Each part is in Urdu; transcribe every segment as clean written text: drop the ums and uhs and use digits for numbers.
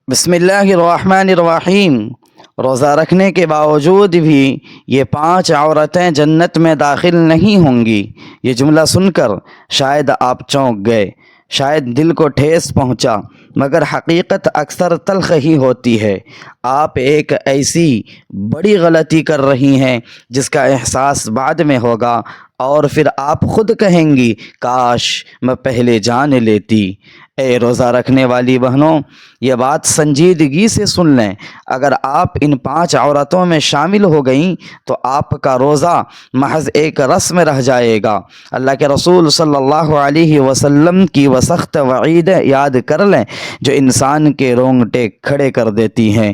بسم اللہ الرحمن الرحیم۔ روزہ رکھنے کے باوجود بھی یہ 5 عورتیں جنت میں داخل نہیں ہوں گی۔ یہ جملہ سن کر شاید آپ چونک گئے، شاید دل کو ٹھیس پہنچا، مگر حقیقت اکثر تلخ ہی ہوتی ہے۔ آپ ایک ایسی بڑی غلطی کر رہی ہیں جس کا احساس بعد میں ہوگا، اور پھر آپ خود کہیں گی کاش میں پہلے جان لیتی۔ اے روزہ رکھنے والی بہنوں، یہ بات سنجیدگی سے سن لیں۔ اگر آپ ان 5 عورتوں میں شامل ہو گئیں تو آپ کا روزہ محض ایک رسم رہ جائے گا۔ اللہ کے رسول صلی اللہ علیہ وسلم کی وہ سخت وعید یاد کر لیں جو انسان کے رونگٹے کھڑے کر دیتی ہیں۔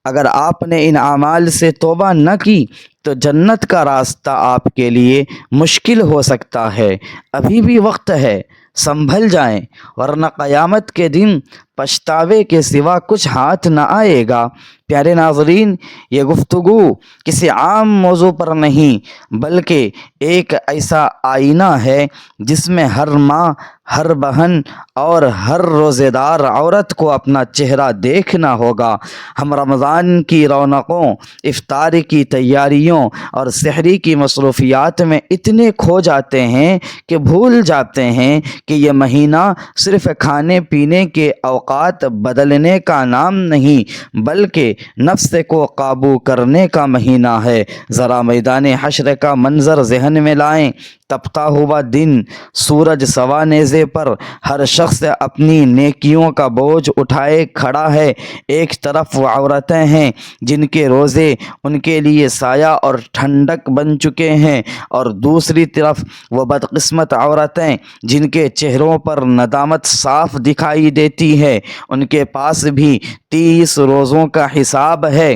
اگر آپ نے ان اعمال سے توبہ نہ کی تو جنت کا راستہ آپ کے لیے مشکل ہو سکتا ہے۔ ابھی بھی وقت ہے، سنبھل جائیں، ورنہ قیامت کے دن پچھتاوے کے سوا کچھ ہاتھ نہ آئے گا۔ پیارے ناظرین، یہ گفتگو کسی عام موضوع پر نہیں بلکہ ایک ایسا آئینہ ہے جس میں ہر ماں، ہر بہن اور ہر روزے دار عورت کو اپنا چہرہ دیکھنا ہوگا۔ ہم رمضان کی رونقوں، افطار کی تیاریوں اور سحری کی مصروفیات میں اتنے کھو جاتے ہیں کہ بھول جاتے ہیں کہ یہ مہینہ صرف کھانے پینے کے اوقات بدلنے کا نام نہیں بلکہ نفس کو قابو کرنے کا مہینہ ہے۔ ذرا میدان حشر کا منظر ذہن میں لائیں۔ تپتا ہوا دن، سورج سوا نیزے پر، ہر شخص اپنی نیکیوں کا بوجھ اٹھائے کھڑا ہے۔ ایک طرف وہ عورتیں ہیں جن کے روزے ان کے لیے سایہ اور ٹھنڈک بن چکے ہیں، اور دوسری طرف وہ بدقسمت عورتیں جن کے چہروں پر ندامت صاف دکھائی دیتی ہے۔ ان کے پاس بھی 30 روزوں کا حساب ہے،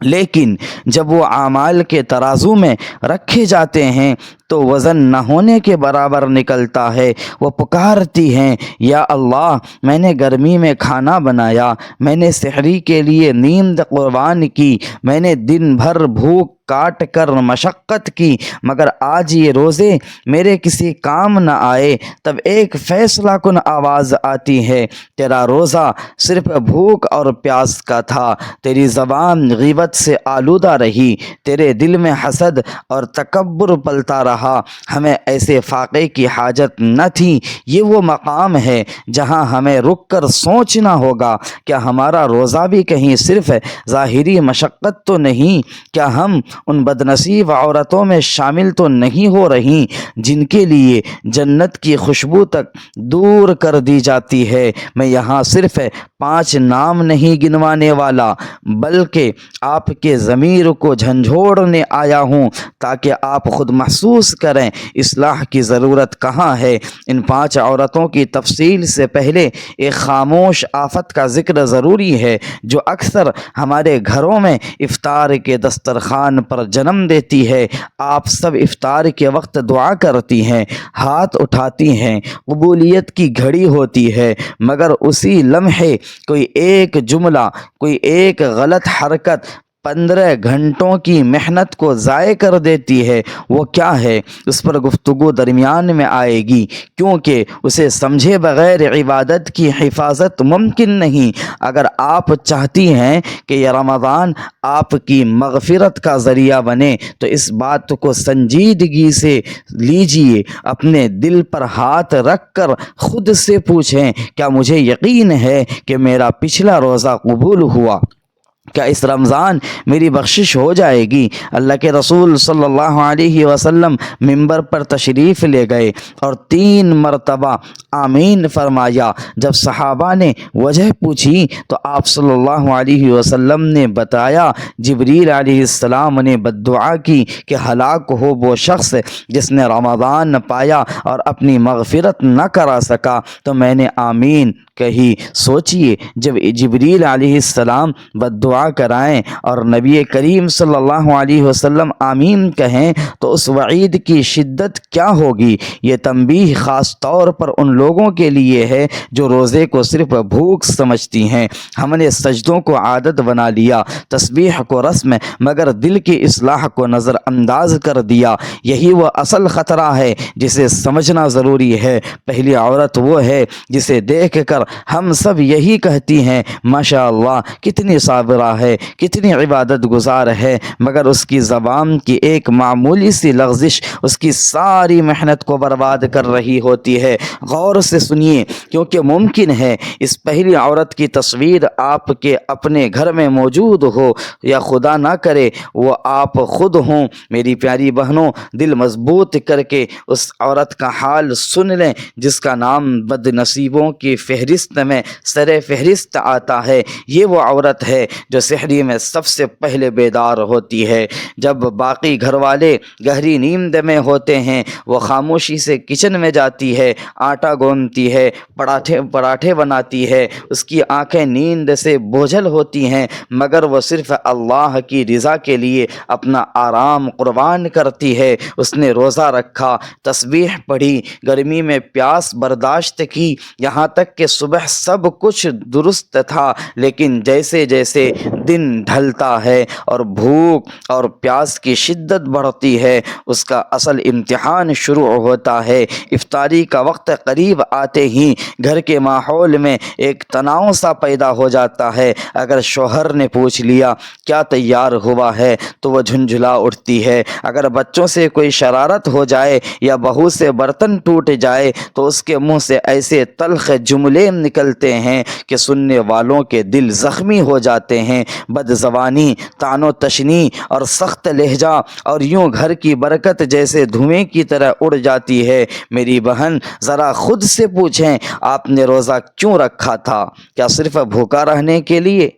لیکن جب وہ اعمال کے ترازو میں رکھے جاتے ہیں تو وزن نہ ہونے کے برابر نکلتا ہے۔ وہ پکارتی ہیں، یا اللہ، میں نے گرمی میں کھانا بنایا، میں نے سحری کے لیے نیند قربان کی، میں نے دن بھر بھوک کاٹ کر مشقت کی، مگر آج یہ روزے میرے کسی کام نہ آئے۔ تب ایک فیصلہ کن آواز آتی ہے، تیرا روزہ صرف بھوک اور پیاس کا تھا، تیری زبان غیبت سے آلودہ رہی، تیرے دل میں حسد اور تکبر پلتا رہا۔ ہمیں ایسے فاقے کی حاجت نہ تھی۔ یہ وہ مقام ہے جہاں ہمیں رک کر سوچنا ہوگا، کیا ہمارا روزہ بھی کہیں صرف ظاہری مشقت تو نہیں؟ کیا ہم ان بدنصیب عورتوں میں شامل تو نہیں ہو رہی جن کے لیے جنت کی خوشبو تک دور کر دی جاتی ہے؟ میں یہاں صرف 5 نام نہیں گنوانے والا بلکہ آپ کے ضمیر کو جھنجھوڑنے آیا ہوں تاکہ آپ خود محسوس کریں اصلاح کی ضرورت کہاں ہے۔ ان 5 عورتوں کی تفصیل سے پہلے ایک خاموش آفت کا ذکر ضروری ہے جو اکثر ہمارے گھروں میں افطار کے دسترخوان پر جنم دیتی ہے۔ آپ سب افطار کے وقت دعا کرتی ہیں، ہاتھ اٹھاتی ہیں، قبولیت کی گھڑی ہوتی ہے، مگر اسی لمحے کوئی ایک جملہ، کوئی ایک غلط حرکت 15 گھنٹوں کی محنت کو ضائع کر دیتی ہے۔ وہ کیا ہے؟ اس پر گفتگو درمیان میں آئے گی، کیونکہ اسے سمجھے بغیر عبادت کی حفاظت ممکن نہیں۔ اگر آپ چاہتی ہیں کہ یہ رمضان آپ کی مغفرت کا ذریعہ بنے تو اس بات کو سنجیدگی سے لیجئے۔ اپنے دل پر ہاتھ رکھ کر خود سے پوچھیں، کیا مجھے یقین ہے کہ میرا پچھلا روزہ قبول ہوا؟ کیا اس رمضان میری بخشش ہو جائے گی؟ اللہ کے رسول صلی اللہ علیہ وسلم منبر پر تشریف لے گئے اور 3 مرتبہ آمین فرمایا۔ جب صحابہ نے وجہ پوچھی تو آپ صلی اللہ علیہ وسلم نے بتایا، جبریل علیہ السلام نے بددعا کی کہ ہلاک ہو وہ شخص جس نے رمضان پایا اور اپنی مغفرت نہ کرا سکا۔ تو میں نے آمین کہی۔ سوچئے، جب جبریل علیہ السلام بددعا کرائیں اور نبی کریم صلی اللہ علیہ وسلم آمین کہیں تو اس وعید کی شدت کیا ہوگی؟ یہ تنبیہ خاص طور پر ان لوگوں کے لیے ہے جو روزے کو صرف بھوک سمجھتی ہیں۔ ہم نے سجدوں کو عادت بنا لیا، تسبیح کو رسم، مگر دل کی اصلاح کو نظر انداز کر دیا۔ یہی وہ اصل خطرہ ہے جسے سمجھنا ضروری ہے۔ پہلی عورت وہ ہے جسے دیکھ کر ہم سب یہی کہتی ہیں ماشاء اللہ کتنی صابرہ ہے، کتنی عبادت گزار ہے، مگر اس کی زبان کی ایک معمولی سی لغزش اس کی ساری محنت کو برباد کر رہی ہوتی ہے۔ غور سے سنیے، کیونکہ ممکن ہے اس پہلی عورت کی تصویر آپ کے اپنے گھر میں موجود ہو، یا خدا نہ کرے وہ آپ خود ہوں۔ میری پیاری بہنوں، دل مضبوط کر کے اس عورت کا حال سن لیں جس کا نام بد نصیبوں کی فہرست میں سر فہرست آتا ہے۔ یہ وہ عورت ہے جو سحری میں سب سے پہلے بیدار ہوتی ہے۔ جب باقی گھر والے گہری نیند میں ہوتے ہیں، وہ خاموشی سے کچن میں جاتی ہے، آٹا گوندتی ہے، پراٹھے بناتی ہے۔ اس کی آنکھیں نیند سے بوجھل ہوتی ہیں، مگر وہ صرف اللہ کی رضا کے لیے اپنا آرام قربان کرتی ہے۔ اس نے روزہ رکھا، تسبیح پڑھی، گرمی میں پیاس برداشت کی، یہاں تک کہ صبح سب کچھ درست تھا، لیکن جیسے جیسے دن ڈھلتا ہے اور بھوک اور پیاس کی شدت بڑھتی ہے، اس کا اصل امتحان شروع ہوتا ہے۔ افطاری کا وقت قریب آتے ہی گھر کے ماحول میں ایک تناؤ سا پیدا ہو جاتا ہے۔ اگر شوہر نے پوچھ لیا کیا تیار ہوا ہے تو وہ جھنجھلا اٹھتی ہے۔ اگر بچوں سے کوئی شرارت ہو جائے یا بہو سے برتن ٹوٹ جائے تو اس کے منہ سے ایسے تلخ جملے نکلتے ہیں کہ سننے والوں کے دل زخمی ہو جاتے ہیں۔ بد زبانی، طعن و تشنیع اور سخت لہجہ، اور یوں گھر کی برکت جیسے دھوئیں کی طرح اڑ جاتی ہے۔ میری بہن، ذرا خود سے پوچھیں آپ نے روزہ کیوں رکھا تھا؟ کیا صرف بھوکا رہنے کے لیے؟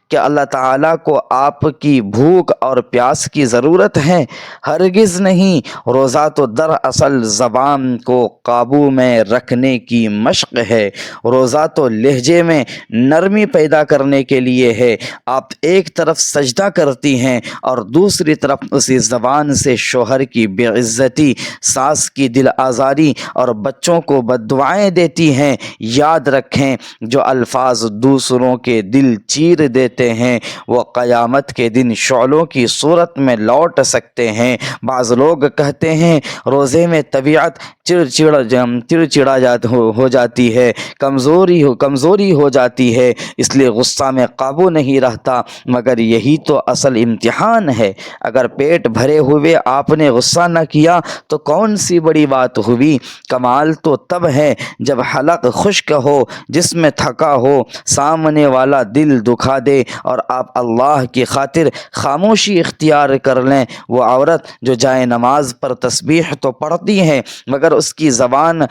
کیا اللہ تعالیٰ کو آپ کی بھوک اور پیاس کی ضرورت ہے؟ ہرگز نہیں۔ روزہ تو دراصل زبان کو قابو میں رکھنے کی مشق ہے۔ روزہ تو لہجے میں نرمی پیدا کرنے کے لیے ہے۔ آپ ایک طرف سجدہ کرتی ہیں اور دوسری طرف اسی زبان سے شوہر کی بے عزتی، ساس کی دل آزاری اور بچوں کو بد دعائیں دیتی ہیں۔ یاد رکھیں، جو الفاظ دوسروں کے دل چیر دیتے ہیں وہ قیامت کے دن شعلوں کی صورت میں لوٹ سکتے ہیں۔ بعض لوگ کہتے ہیں روزے میں طبیعت چڑچڑا ہو جاتی ہے، کمزوری ہو جاتی ہے، اس لیے غصہ میں قابو نہیں رہتا، مگر یہی تو اصل امتحان ہے۔ اگر پیٹ بھرے ہوئے آپ نے غصہ نہ کیا تو کون سی بڑی بات ہوئی؟ کمال تو تب ہے جب حلق خشک ہو، جسم تھکا ہو، سامنے والا دل دکھا دے اور آپ اللہ کی خاطر خاموشی اختیار کر لیں۔ وہ عورت جو جائے نماز پر تسبیح تو پڑھتی ہے، مگر اس کی زبان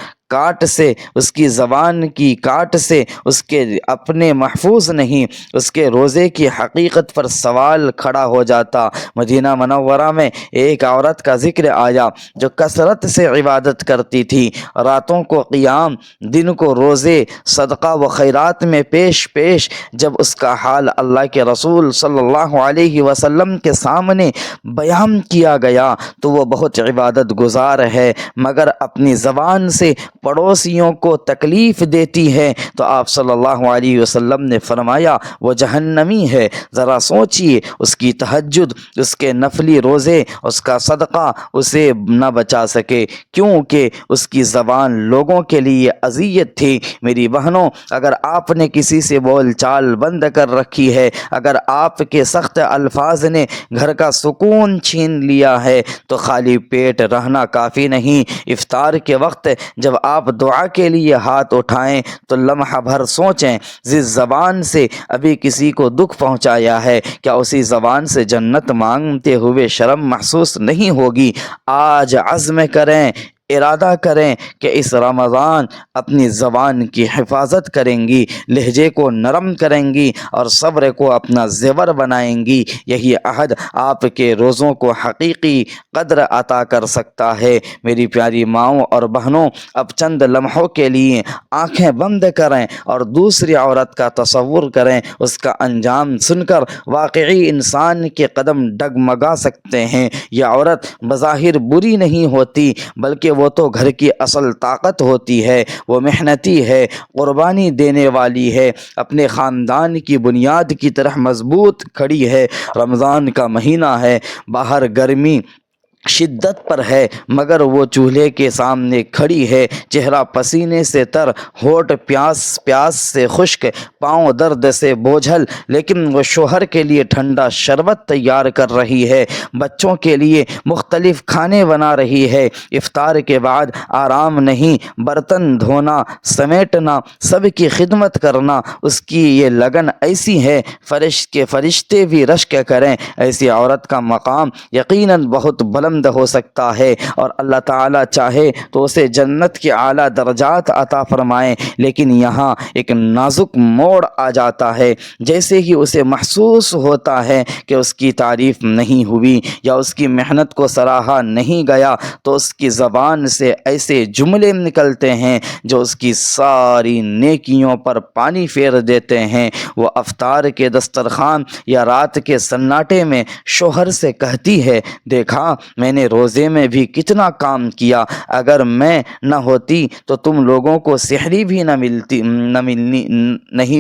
کی کاٹ سے اس کے اپنے محفوظ نہیں، اس کے روزے کی حقیقت پر سوال کھڑا ہو جاتا۔ مدینہ منورہ میں ایک عورت کا ذکر آیا جو کثرت سے عبادت کرتی تھی، راتوں کو قیام، دن کو روزے، صدقہ و خیرات میں پیش جب اس کا حال اللہ کے رسول صلی اللہ علیہ وسلم کے سامنے بیان کیا گیا تو وہ بہت عبادت گزار ہے، مگر اپنی زبان سے پڑوسیوں کو تکلیف دیتی ہے، تو آپ صلی اللہ علیہ وسلم نے فرمایا وہ جہنمی ہے۔ ذرا سوچئے، اس کی تہجد، اس کے نفلی روزے، اس کا صدقہ اسے نہ بچا سکے، کیونکہ اس کی زبان لوگوں کے لیے اذیت تھی۔ میری بہنوں، اگر آپ نے کسی سے بول چال بند کر رکھی ہے، اگر آپ کے سخت الفاظ نے گھر کا سکون چھین لیا ہے تو خالی پیٹ رہنا کافی نہیں۔ افطار کے وقت جب آپ دعا کے لیے ہاتھ اٹھائیں تو لمحہ بھر سوچیں، جس زبان سے ابھی کسی کو دکھ پہنچایا ہے، کیا اسی زبان سے جنت مانگتے ہوئے شرم محسوس نہیں ہوگی؟ آج عزم کریں، ارادہ کریں کہ اس رمضان اپنی زبان کی حفاظت کریں گی، لہجے کو نرم کریں گی اور صبر کو اپنا زیور بنائیں گی۔ یہی عہد آپ کے روزوں کو حقیقی قدر عطا کر سکتا ہے۔ میری پیاری ماؤں اور بہنوں، اب چند لمحوں کے لیے آنکھیں بند کریں اور دوسری عورت کا تصور کریں۔ اس کا انجام سن کر واقعی انسان کے قدم ڈگمگا سکتے ہیں۔ یہ عورت بظاہر بری نہیں ہوتی، بلکہ وہ تو گھر کی اصل طاقت ہوتی ہے۔ وہ محنتی ہے، قربانی دینے والی ہے، اپنے خاندان کی بنیاد کی طرح مضبوط کھڑی ہے۔ رمضان کا مہینہ ہے، باہر گرمی شدت پر ہے مگر وہ چولہے کے سامنے کھڑی ہے، چہرہ پسینے سے تر، ہونٹ پیاس سے خشک، پاؤں درد سے بوجھل، لیکن وہ شوہر کے لیے ٹھنڈا شربت تیار کر رہی ہے، بچوں کے لیے مختلف کھانے بنا رہی ہے۔ افطار کے بعد آرام نہیں، برتن دھونا، سمیٹنا، سب کی خدمت کرنا، اس کی یہ لگن ایسی ہے فرشتے بھی رشک کریں۔ ایسی عورت کا مقام یقیناً بہت بلند ہو سکتا ہے، اور اللہ تعالیٰ چاہے تو اسے جنت کے اعلیٰ درجات عطا فرمائے، لیکن یہاں ایک نازک موڑ آ جاتا ہے۔ جیسے ہی اسے محسوس ہوتا ہے کہ اس کی تعریف نہیں ہوئی یا اس کی محنت کو سراہا نہیں گیا، تو اس کی زبان سے ایسے جملے نکلتے ہیں جو اس کی ساری نیکیوں پر پانی پھیر دیتے ہیں۔ وہ افطار کے دسترخوان یا رات کے سناٹے میں شوہر سے کہتی ہے، دیکھا میں نے روزے میں بھی کتنا کام کیا، اگر میں نہ ہوتی تو تم لوگوں کو سحری بھی نہیں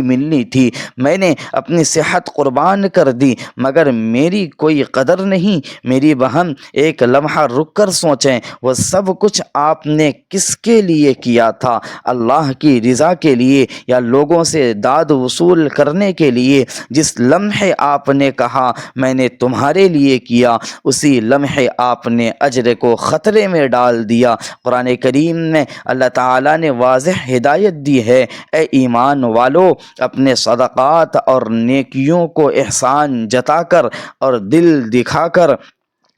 ملنی تھی، میں نے اپنی صحت قربان کر دی مگر میری کوئی قدر نہیں۔ میری بہن ایک لمحہ رک کر سوچیں، وہ سب کچھ آپ نے کس کے لیے کیا تھا؟ اللہ کی رضا کے لیے یا لوگوں سے داد وصول کرنے کے لیے؟ جس لمحے آپ نے کہا میں نے تمہارے لیے کیا، اسی لمحے آپ نے اجر کو خطرے میں ڈال دیا۔ قرآن کریم میں اللہ تعالیٰ نے واضح ہدایت دی ہے، اے ایمان والو، اپنے صدقات اور نیکیوں کو احسان جتا کر اور دل دکھا کر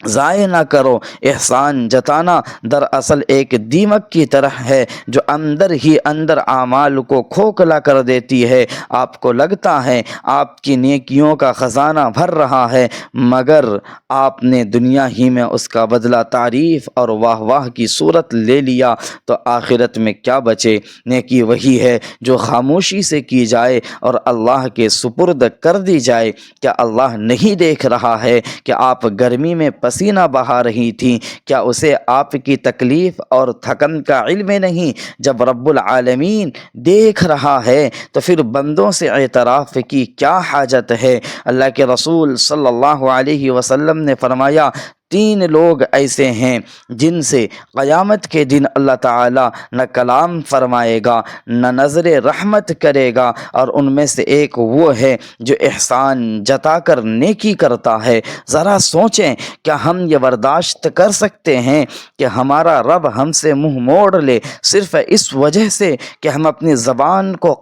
ضائع نہ کرو۔ احسان جتانا دراصل ایک دیمک کی طرح ہے جو اندر ہی اندر اعمال کو کھوکھلا کر دیتی ہے۔ آپ کو لگتا ہے آپ کی نیکیوں کا خزانہ بھر رہا ہے، مگر آپ نے دنیا ہی میں اس کا بدلہ تعریف اور واہ واہ کی صورت لے لیا تو آخرت میں کیا بچے؟ نیکی وہی ہے جو خاموشی سے کی جائے اور اللہ کے سپرد کر دی جائے۔ کیا اللہ نہیں دیکھ رہا ہے کہ آپ گرمی میں پسینہ بہا رہی تھیں؟ کیا اسے آپ کی تکلیف اور تھکن کا علم نہیں؟ جب رب العالمین دیکھ رہا ہے تو پھر بندوں سے اعتراف کی کیا حاجت ہے؟ اللہ کے رسول صلی اللہ علیہ وسلم نے فرمایا، 3 لوگ ایسے ہیں جن سے قیامت کے دن اللہ تعالیٰ نہ کلام فرمائے گا نہ نظر رحمت کرے گا، اور ان میں سے ایک وہ ہے جو احسان جتا کر نیکی کرتا ہے۔ ذرا سوچیں، کیا ہم یہ برداشت کر سکتے ہیں کہ ہمارا رب ہم سے منہ موڑ لے صرف اس وجہ سے کہ ہم اپنی زبان کو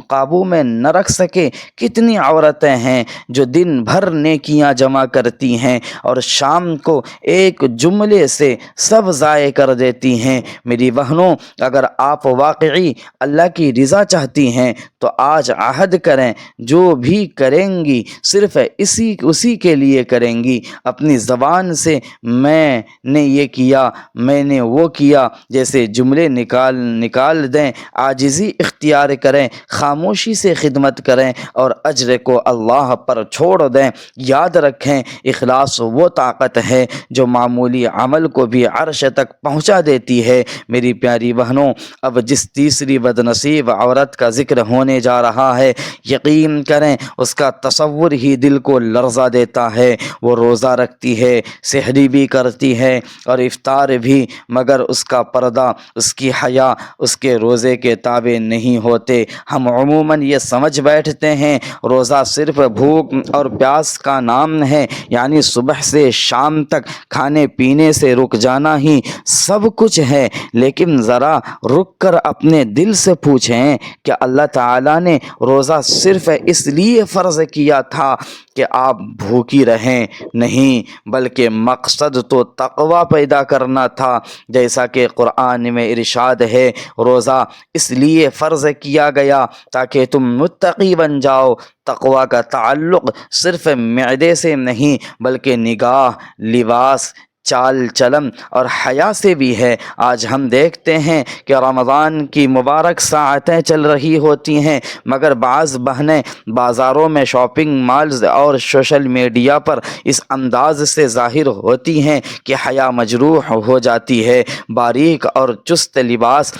قابو میں نہ رکھ سکے؟ کتنی عورتیں ہیں جو دن بھر نیکیاں جمع کرتی ہیں اور شام کو ایک جملے سے سب ضائع کر دیتی ہیں۔ میری بہنوں، اگر آپ واقعی اللہ کی رضا چاہتی ہیں تو آج عہد کریں، جو بھی کریں گی صرف اسی کے لیے کریں گی۔ اپنی زبان سے میں نے یہ کیا، میں نے وہ کیا جیسے جملے نکال دیں، عاجزی اختیار کریں، خاموشی سے خدمت کریں اور اجر کو اللہ پر چھوڑ دیں۔ یاد رکھیں، اخلاص وہ طاقت ہے جو معمولی عمل کو بھی عرش تک پہنچا دیتی ہے۔ میری پیاری بہنوں، اب جس تیسری بدنصیب عورت کا ذکر ہونے جا رہا ہے، یقین کریں اس کا تصور ہی دل کو لرزا دیتا ہے۔ وہ روزہ رکھتی ہے، سحری بھی کرتی ہے اور افطار بھی، مگر اس کا پردہ، اس کی حیا اس کے روزے کے تابع نہیں ہوتے۔ ہم عموماً یہ سمجھ بیٹھتے ہیں روزہ صرف بھوک اور پیاس کا نام ہے، یعنی صبح سے شام تک کھانے پینے سے رک جانا ہی سب کچھ ہے۔ لیکن ذرا رک کر اپنے دل سے پوچھیں کہ اللہ تعالیٰ نے روزہ صرف اس لیے فرض کیا تھا کہ آپ بھوکی رہیں؟ نہیں، بلکہ مقصد تو تقوی پیدا کرنا تھا، جیسا کہ قرآن میں ارشاد ہے، روزہ اس لیے فرض کیا گیا تاکہ تم متقی بن جاؤ۔ تقوی کا تعلق صرف معدے سے نہیں بلکہ نگاہ، لباس، چال چلن اور حیا سے بھی ہے۔ آج ہم دیکھتے ہیں کہ رمضان کی مبارک ساعتیں چل رہی ہوتی ہیں، مگر بعض بہنیں بازاروں میں، شاپنگ مالز اور سوشل میڈیا پر اس انداز سے ظاہر ہوتی ہیں کہ حیا مجروح ہو جاتی ہے۔ باریک اور چست لباس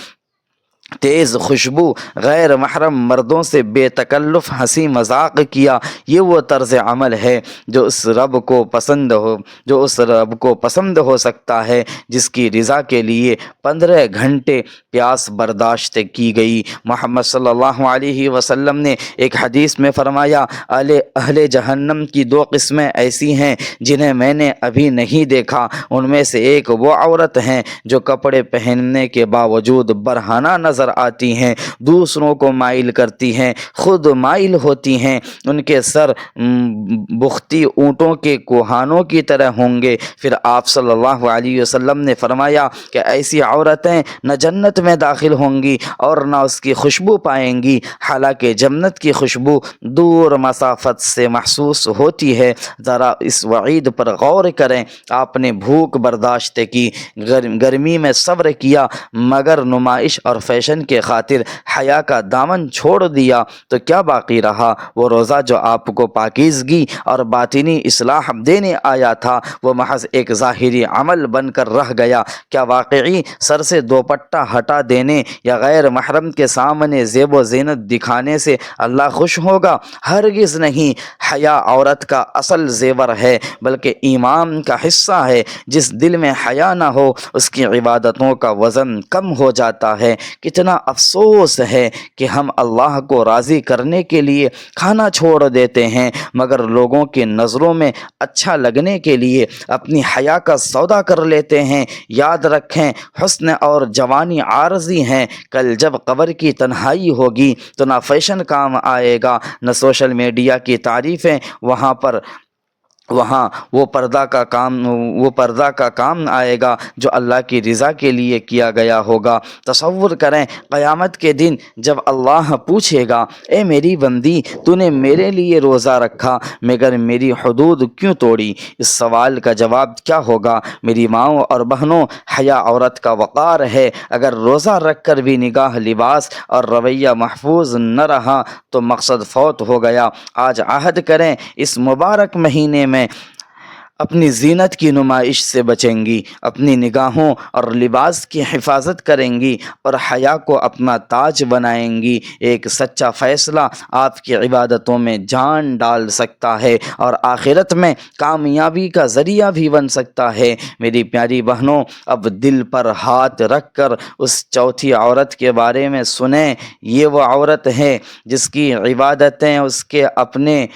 تیز خوشبو، غیر محرم مردوں سے بے تکلف ہنسی مذاق کیا، یہ وہ طرز عمل ہے جو اس رب کو پسند ہو سکتا ہے جس کی رضا کے لیے 15 گھنٹے پیاس برداشت کی گئی۔ محمد صلی اللہ علیہ وسلم نے ایک حدیث میں فرمایا، اہل جہنم کی 2 قسمیں ایسی ہیں جنہیں میں نے ابھی نہیں دیکھا، ان میں سے ایک وہ عورت ہیں جو کپڑے پہننے کے باوجود برہنہ نظر آتی ہیں، دوسروں کو مائل کرتی ہیں، خود مائل ہوتی ہیں، ان کے سر بختی اونٹوں کے کوہانوں کی طرح ہوں گے۔ پھر آپ صلی اللہ علیہ وسلم نے فرمایا کہ ایسی عورتیں نہ جنت میں داخل ہوں گی اور نہ اس کی خوشبو پائیں گی، حالانکہ جنت کی خوشبو دور مسافت سے محسوس ہوتی ہے۔ ذرا اس وعید پر غور کریں، آپ نے بھوک برداشت کی، گرمی میں صبر کیا، مگر نمائش اور فیشن کی خاطر حیا کا دامن چھوڑ دیا تو کیا باقی رہا؟ وہ روزہ جو آپ کو پاکیزگی اور باطنی اصلاح دینے آیا تھا، وہ محض ایک ظاہری عمل بن کر رہ گیا۔ کیا واقعی سر سے دوپٹہ ہٹا دینے یا غیر محرم کے سامنے زیب و زینت دکھانے سے اللہ خوش ہوگا؟ ہرگز نہیں۔ حیا عورت کا اصل زیور ہے، بلکہ ایمان کا حصہ ہے۔ جس دل میں حیا نہ ہو، اس کی عبادتوں کا وزن کم ہو جاتا ہے۔ کتنا افسوس ہے کہ ہم اللہ کو راضی کرنے کے لیے کھانا چھوڑ دیتے ہیں، مگر لوگوں کی نظروں میں اچھا لگنے کے لیے اپنی حیا کا سودا کر لیتے ہیں۔ یاد رکھیں، حسن اور جوانی عارضی ہیں، کل جب قبر کی تنہائی ہوگی تو نہ فیشن کام آئے گا، نہ سوشل میڈیا کی تعریفیں، وہاں وہ پردہ کا کام آئے گا جو اللہ کی رضا کے لیے کیا گیا ہوگا۔ تصور کریں، قیامت کے دن جب اللہ پوچھے گا، اے میری بندی، تو نے میرے لیے روزہ رکھا مگر میری حدود کیوں توڑی؟ اس سوال کا جواب کیا ہوگا؟ میری ماؤں اور بہنوں، حیا عورت کا وقار ہے۔ اگر روزہ رکھ کر بھی نگاہ، لباس اور رویہ محفوظ نہ رہا تو مقصد فوت ہو گیا۔ آج عہد کریں، اس مبارک مہینے میں اپنی زینت کی نمائش سے بچیں گی، اپنی نگاہوں اور لباس کی حفاظت کریں گی اور حیا کو اپنا تاج بنائیں گی۔ ایک سچا فیصلہ آپ کی عبادتوں میں جان ڈال سکتا ہے اور آخرت میں کامیابی کا ذریعہ بھی بن سکتا ہے۔ میری پیاری بہنوں، اب دل پر ہاتھ رکھ کر اس چوتھی عورت کے بارے میں سنیں۔ یہ وہ عورت ہے جس کی عبادتیں اس کے اپنے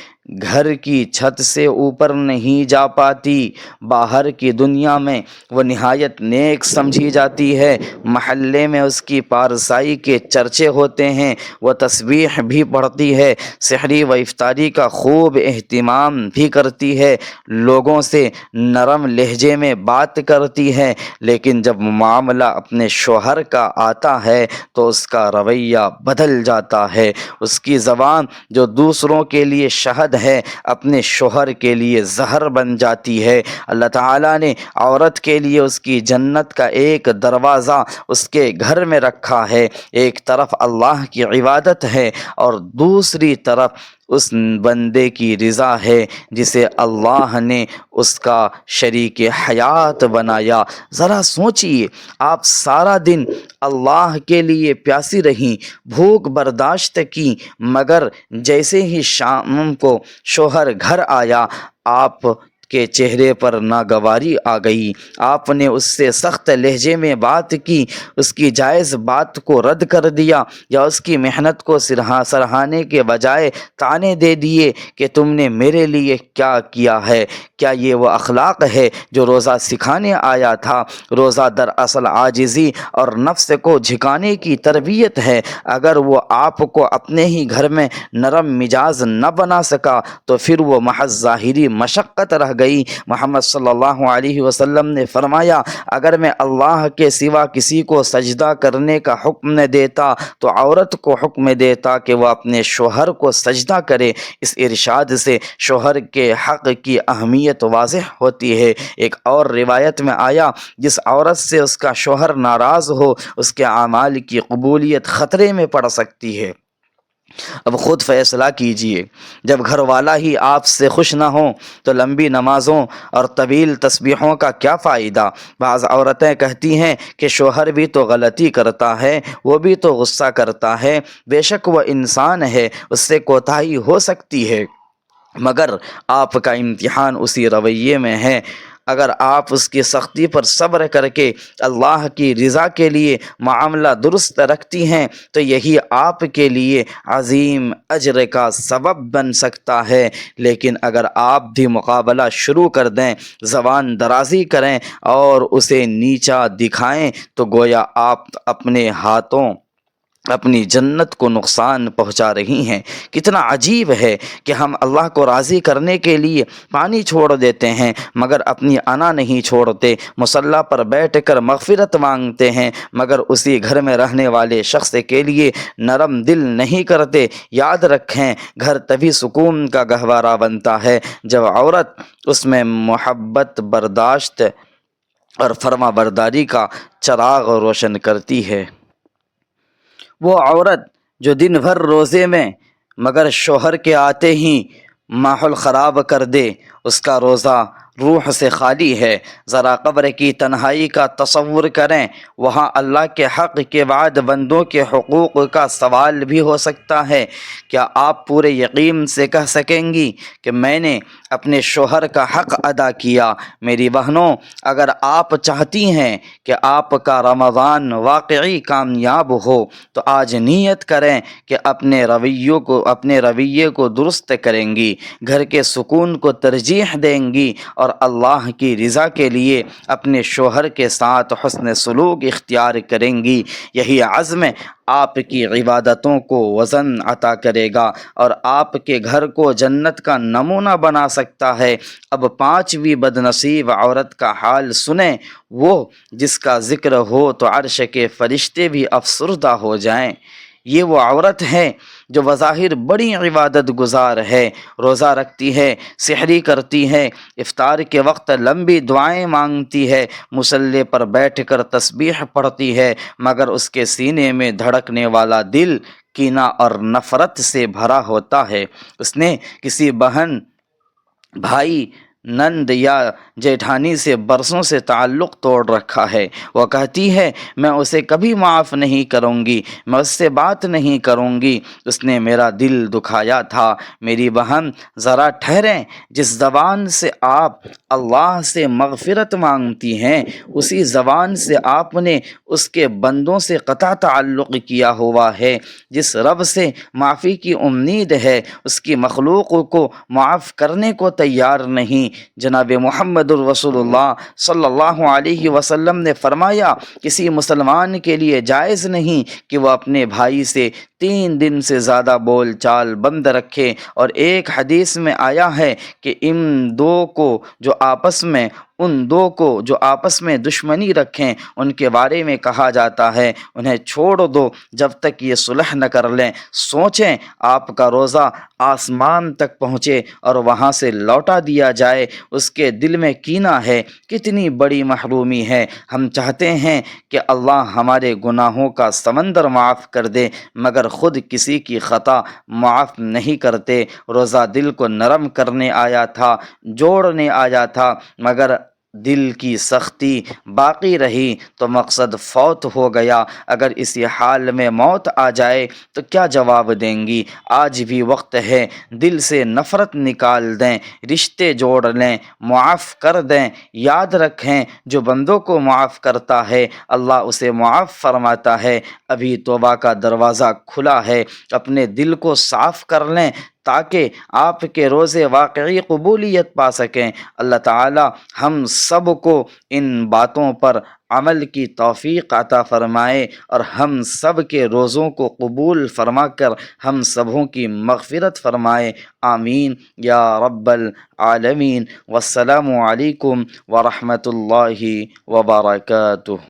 گھر کی چھت سے اوپر نہیں جا پاتی، باہر کی دنیا میں وہ نہایت نیک سمجھی جاتی ہے، محلے میں اس کی پارسائی کے چرچے ہوتے ہیں، وہ تسبیح بھی پڑھتی ہے، سحری و افطاری کا خوب اہتمام بھی کرتی ہے، لوگوں سے نرم لہجے میں بات کرتی ہے، لیکن جب معاملہ اپنے شوہر کا آتا ہے تو اس کا رویہ بدل جاتا ہے۔ اس کی زبان جو دوسروں کے لیے شہد ہے، اپنے شوہر کے لیے زہر بن جاتی ہے۔ اللہ تعالیٰ نے عورت کے لیے اس کی جنت کا ایک دروازہ اس کے گھر میں رکھا ہے۔ ایک طرف اللہ کی عبادت ہے اور دوسری طرف اس بندے کی رضا ہے جسے اللہ نے اس کا شریک حیات بنایا۔ ذرا سوچئے، آپ سارا دن اللہ کے لیے پیاسی رہیں، بھوک برداشت کی، مگر جیسے ہی شام کو شوہر گھر آیا، آپ کے چہرے پر ناگواری آ گئی۔ آپ نے اس سے سخت لہجے میں بات کی، اس کی جائز بات کو رد کر دیا یا اس کی محنت کو سراہنے کے بجائے طعنے دے دیے کہ تم نے میرے لیے کیا کیا ہے۔ کیا یہ وہ اخلاق ہے جو روزہ سکھانے آیا تھا؟ روزہ دراصل عاجزی اور نفس کو جھکانے کی تربیت ہے۔ اگر وہ آپ کو اپنے ہی گھر میں نرم مزاج نہ بنا سکا تو پھر وہ محض ظاہری مشقت رہ گئی۔ محمد صلی اللہ علیہ وسلم نے فرمایا، اگر میں اللہ کے سوا کسی کو سجدہ کرنے کا حکم نہ دیتا تو عورت کو حکم دیتا کہ وہ اپنے شوہر کو سجدہ کرے۔ اس ارشاد سے شوہر کے حق کی اہمیت واضح ہوتی ہے۔ ایک اور روایت میں آیا، جس عورت سے اس کا شوہر ناراض ہو، اس کے اعمال کی قبولیت خطرے میں پڑ سکتی ہے۔ اب خود فیصلہ کیجئے۔ جب گھر والا ہی آپ سے خوش نہ ہوں تو لمبی نمازوں اور طویل تسبیحوں کا کیا فائدہ؟ بعض عورتیں کہتی ہیں کہ شوہر بھی تو غلطی کرتا ہے، وہ بھی تو غصہ کرتا ہے، بے شک وہ انسان ہے، اس سے کوتاہی ہو سکتی ہے، مگر آپ کا امتحان اسی رویے میں ہے۔ اگر آپ اس کی سختی پر صبر کر کے اللہ کی رضا کے لیے معاملہ درست رکھتی ہیں تو یہی آپ کے لیے عظیم اجر کا سبب بن سکتا ہے، لیکن اگر آپ بھی مقابلہ شروع کر دیں، زبان درازی کریں اور اسے نیچا دکھائیں تو گویا آپ اپنے ہاتھوں اپنی جنت کو نقصان پہنچا رہی ہیں۔ کتنا عجیب ہے کہ ہم اللہ کو راضی کرنے کے لیے پانی چھوڑ دیتے ہیں مگر اپنی انا نہیں چھوڑتے، مصلی پر بیٹھ کر مغفرت مانگتے ہیں مگر اسی گھر میں رہنے والے شخص کے لیے نرم دل نہیں کرتے۔ یاد رکھیں، گھر تبھی سکون کا گہوارہ بنتا ہے جب عورت اس میں محبت، برداشت اور فرما برداری کا چراغ روشن کرتی ہے۔ وہ عورت جو دن بھر روزے میں مگر شوہر کے آتے ہی ماحول خراب کر دے، اس کا روزہ روح سے خالی ہے۔ ذرا قبر کی تنہائی کا تصور کریں، وہاں اللہ کے حق کے بعد بندوں کے حقوق کا سوال بھی ہو سکتا ہے۔ کیا آپ پورے یقین سے کہہ سکیں گی کہ میں نے اپنے شوہر کا حق ادا کیا؟ میری بہنوں، اگر آپ چاہتی ہیں کہ آپ کا رمضان واقعی کامیاب ہو تو آج نیت کریں کہ اپنے رویے کو درست کریں گی، گھر کے سکون کو ترجیح دیں گی اور اللہ کی رضا کے لیے اپنے شوہر کے ساتھ حسن سلوک اختیار کریں گی۔ یہی عزم آپ کی عبادتوں کو وزن عطا کرے گا اور آپ کے گھر کو جنت کا نمونہ بنا سکتا ہے۔ اب پانچویں بد نصیب عورت کا حال سنیں، وہ جس کا ذکر ہو تو عرش کے فرشتے بھی افسردہ ہو جائیں۔ یہ وہ عورت ہے جو بظاہر بڑی عبادت گزار ہے، روزہ رکھتی ہے، سحری کرتی ہے، افطار کے وقت لمبی دعائیں مانگتی ہے، مصلی پر بیٹھ کر تسبیح پڑھتی ہے، مگر اس کے سینے میں دھڑکنے والا دل کینہ اور نفرت سے بھرا ہوتا ہے۔ اس نے کسی بہن، بھائی، نند یا جیٹھانی سے برسوں سے تعلق توڑ رکھا ہے۔ وہ کہتی ہے میں اسے کبھی معاف نہیں کروں گی، میں اس سے بات نہیں کروں گی، اس نے میرا دل دکھایا تھا۔ میری بہن، ذرا ٹھہریں، جس زبان سے آپ اللہ سے مغفرت مانگتی ہیں اسی زبان سے آپ نے اس کے بندوں سے قطع تعلق کیا ہوا ہے۔ جس رب سے معافی کی امید ہے اس کی مخلوق کو معاف کرنے کو تیار نہیں۔ جناب محمد الرسول اللہ صلی اللہ علیہ وسلم نے فرمایا، کسی مسلمان کے لیے جائز نہیں کہ وہ اپنے بھائی سے 3 دن سے زیادہ بول چال بند رکھے، اور ایک حدیث میں آیا ہے کہ ان دو کو جو آپس میں دشمنی رکھیں ان کے بارے میں کہا جاتا ہے انہیں چھوڑ دو جب تک یہ صلح نہ کر لیں۔ سوچیں، آپ کا روزہ آسمان تک پہنچے اور وہاں سے لوٹا دیا جائے، اس کے دل میں کینہ ہے، کتنی بڑی محرومی ہے۔ ہم چاہتے ہیں کہ اللہ ہمارے گناہوں کا سمندر معاف کر دے مگر خود کسی کی خطا معاف نہیں کرتے۔ روزہ دل کو نرم کرنے آیا تھا، جوڑنے آیا تھا، مگر دل کی سختی باقی رہی تو مقصد فوت ہو گیا۔ اگر اسی حال میں موت آ جائے تو کیا جواب دیں گی؟ آج بھی وقت ہے، دل سے نفرت نکال دیں، رشتے جوڑ لیں، معاف کر دیں۔ یاد رکھیں، جو بندوں کو معاف کرتا ہے اللہ اسے معاف فرماتا ہے۔ ابھی توبہ کا دروازہ کھلا ہے، اپنے دل کو صاف کر لیں تاکہ آپ کے روزے واقعی قبولیت پا سکیں۔ اللہ تعالی ہم سب کو ان باتوں پر عمل کی توفیق عطا فرمائے اور ہم سب کے روزوں کو قبول فرما کر ہم سبوں کی مغفرت فرمائے، آمین یا رب العالمین۔ والسلام علیکم ورحمۃ اللہ وبرکاتہ۔